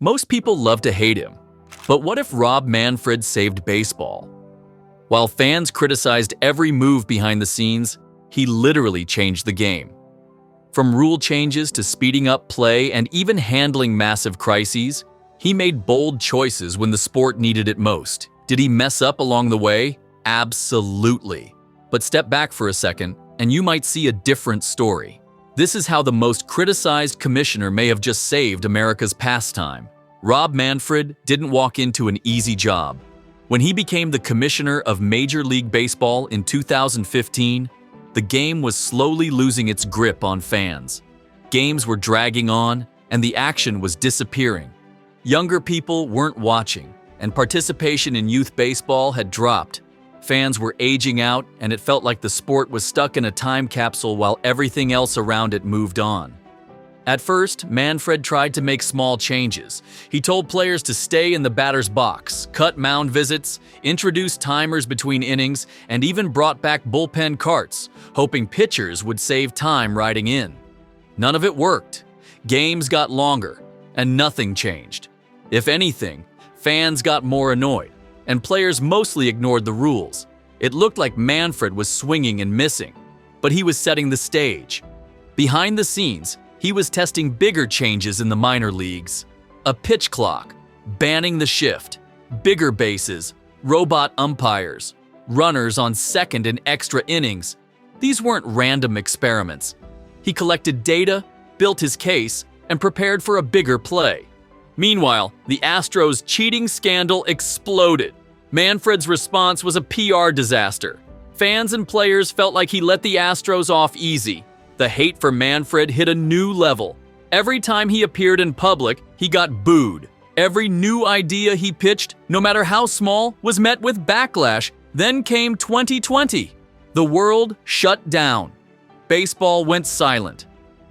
Most people love to hate him, but what if Rob Manfred saved baseball? While fans criticized every move behind the scenes, he literally changed the game. From rule changes to speeding up play and even handling massive crises, he made bold choices when the sport needed it most. Did he mess up along the way? Absolutely. But step back for a second, and you might see a different story. This is how the most criticized commissioner may have just saved America's pastime. Rob Manfred didn't walk into an easy job. When he became the commissioner of Major League Baseball in 2015, the game was slowly losing its grip on fans. Games were dragging on, and the action was disappearing. Younger people weren't watching, and participation in youth baseball had dropped. Fans were aging out, and it felt like the sport was stuck in a time capsule while everything else around it moved on. At first, Manfred tried to make small changes. He told players to stay in the batter's box, cut mound visits, introduced timers between innings, and even brought back bullpen carts, hoping pitchers would save time riding in. None of it worked. Games got longer, and nothing changed. If anything, fans got more annoyed, and players mostly ignored the rules. It looked like Manfred was swinging and missing, but he was setting the stage. Behind the scenes, he was testing bigger changes in the minor leagues. A pitch clock, banning the shift, bigger bases, robot umpires, runners on second and extra innings. These weren't random experiments. He collected data, built his case, and prepared for a bigger play. Meanwhile, the Astros cheating scandal exploded. Manfred's response was a PR disaster. Fans and players felt like he let the Astros off easy. The hate for Manfred hit a new level. Every time he appeared in public, he got booed. Every new idea he pitched, no matter how small, was met with backlash. Then came 2020. The world shut down. Baseball went silent.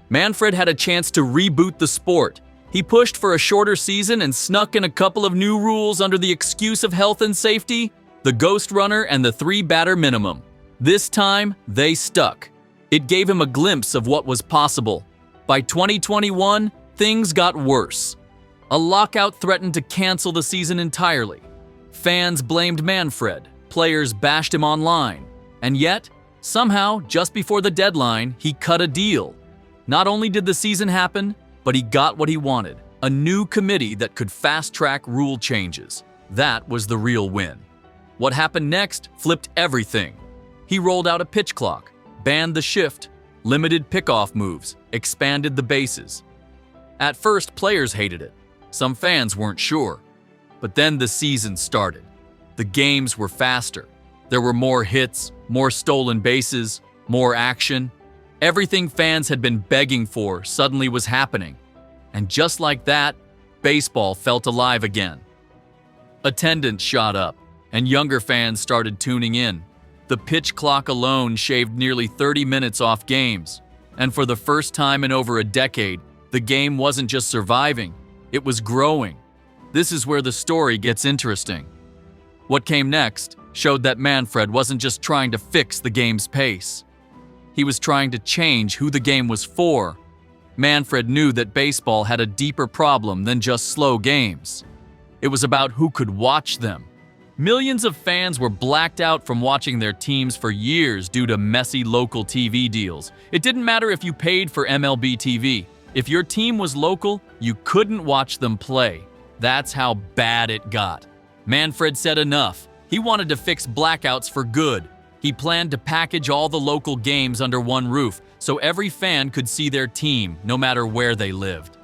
Manfred had a chance to reboot the sport. He pushed for a shorter season and snuck in a couple of new rules under the excuse of health and safety: the ghost runner and the 3-batter minimum. This time, they stuck. It gave him a glimpse of what was possible. By 2021, things got worse. A lockout threatened to cancel the season entirely. Fans blamed Manfred, players bashed him online, and yet, somehow, just before the deadline, he cut a deal. Not only did the season happen, but he got what he wanted: a new committee that could fast-track rule changes. That was the real win. What happened next flipped everything. He rolled out a pitch clock, banned the shift, limited pickoff moves, expanded the bases. At first, players hated it. Some fans weren't sure. But then the season started. The games were faster. There were more hits, more stolen bases, more action. Everything fans had been begging for suddenly was happening. And just like that, baseball felt alive again. Attendance shot up, and younger fans started tuning in. The pitch clock alone shaved nearly 30 minutes off games. And for the first time in over a decade, the game wasn't just surviving, it was growing. This is where the story gets interesting. What came next showed that Manfred wasn't just trying to fix the game's pace. He was trying to change who the game was for. Manfred knew that baseball had a deeper problem than just slow games. It was about who could watch them. Millions of fans were blacked out from watching their teams for years due to messy local TV deals. It didn't matter if you paid for MLB TV. If your team was local, you couldn't watch them play. That's how bad it got. Manfred said enough. He wanted to fix blackouts for good. He planned to package all the local games under one roof so every fan could see their team no matter where they lived.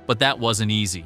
But that wasn't easy.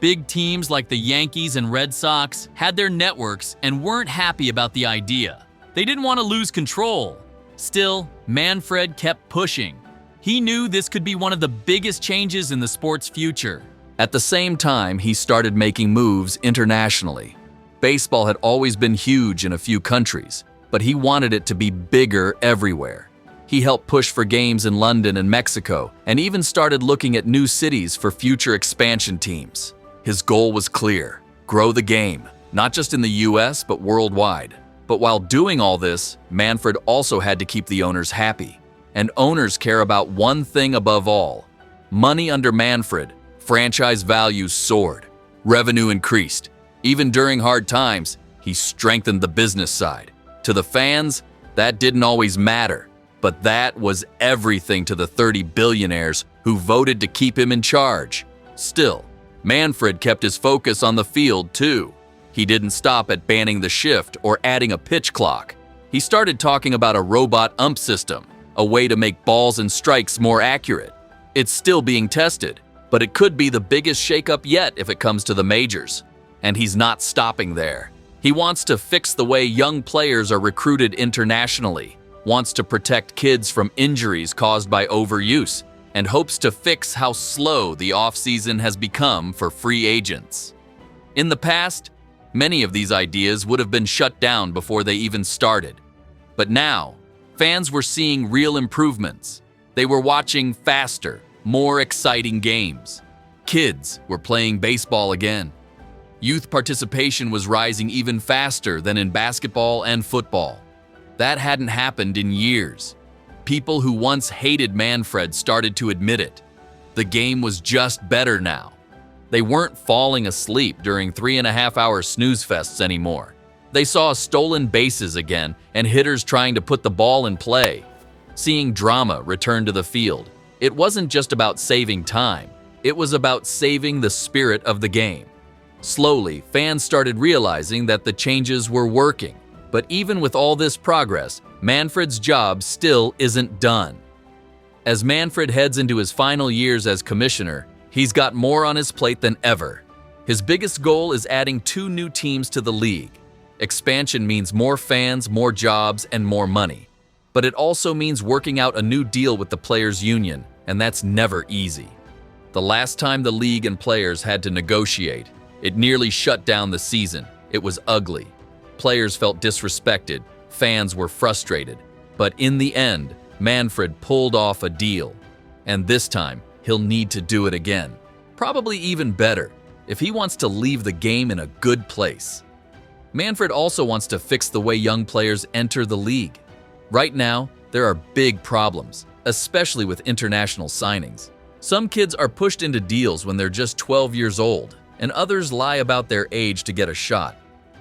Big teams like the Yankees and Red Sox had their networks and weren't happy about the idea. They didn't want to lose control. Still, Manfred kept pushing. He knew this could be one of the biggest changes in the sport's future. At the same time, he started making moves internationally. Baseball had always been huge in a few countries, but he wanted it to be bigger everywhere. He helped push for games in London and Mexico, and even started looking at new cities for future expansion teams. His goal was clear: grow the game, not just in the US, but worldwide. But while doing all this, Manfred also had to keep the owners happy. And owners care about one thing above all: money. Under Manfred, Franchise values soared. Revenue increased. Even during hard times, he strengthened the business side. To the fans, that didn't always matter, but that was everything to the 30 billionaires who voted to keep him in charge. Still, Manfred kept his focus on the field too. He didn't stop at banning the shift or adding a pitch clock. He started talking about a robot ump system, a way to make balls and strikes more accurate. It's still being tested, but it could be the biggest shakeup yet if it comes to the majors. And he's not stopping there. He wants to fix the way young players are recruited internationally, wants to protect kids from injuries caused by overuse, and hopes to fix how slow the offseason has become for free agents. In the past, many of these ideas would have been shut down before they even started. But now, fans were seeing real improvements. They were watching faster, more exciting games. Kids were playing baseball again. Youth participation was rising even faster than in basketball and football. That hadn't happened in years. People who once hated Manfred started to admit it. The game was just better now. They weren't falling asleep during 3.5-hour snooze fests anymore. They saw stolen bases again and hitters trying to put the ball in play. Seeing drama return to the field. It wasn't just about saving time. It was about saving the spirit of the game. Slowly, fans started realizing that the changes were working. But even with all this progress, Manfred's job still isn't done. As Manfred heads into his final years as commissioner, he's got more on his plate than ever. His biggest goal is adding 2 new teams to the league. Expansion means more fans, more jobs, and more money. But it also means working out a new deal with the players' union, and that's never easy. The last time the league and players had to negotiate, it nearly shut down the season. It was ugly. Players felt disrespected, fans were frustrated. But in the end, Manfred pulled off a deal. And this time, he'll need to do it again. Probably even better, if he wants to leave the game in a good place. Manfred also wants to fix the way young players enter the league. Right now, there are big problems, especially with international signings. Some kids are pushed into deals when they're just 12 years old, and others lie about their age to get a shot.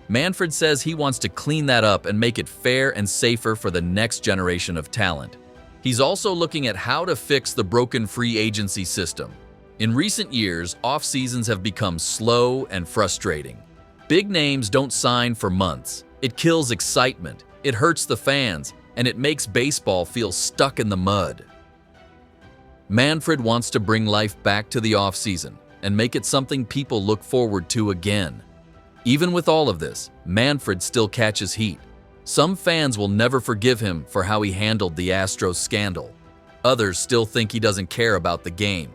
Manfred says he wants to clean that up and make it fair and safer for the next generation of talent. He's also looking at how to fix the broken free agency system. In recent years, off-seasons have become slow and frustrating. Big names don't sign for months. It kills excitement, it hurts the fans, and it makes baseball feel stuck in the mud. Manfred wants to bring life back to the off-season and make it something people look forward to again. Even with all of this, Manfred still catches heat. Some fans will never forgive him for how he handled the Astros scandal. Others still think he doesn't care about the game.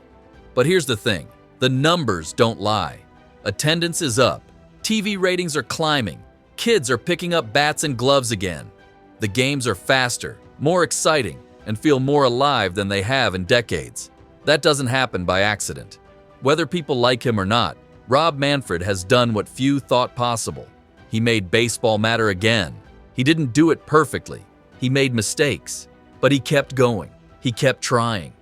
But here's the thing, the numbers don't lie. Attendance is up, TV ratings are climbing, kids are picking up bats and gloves again. The games are faster, more exciting, and feel more alive than they have in decades. That doesn't happen by accident. Whether people like him or not, Rob Manfred has done what few thought possible. He made baseball matter again. He didn't do it perfectly. He made mistakes. But he kept going. He kept trying.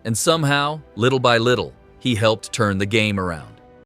And somehow, little by little, he helped turn the game around.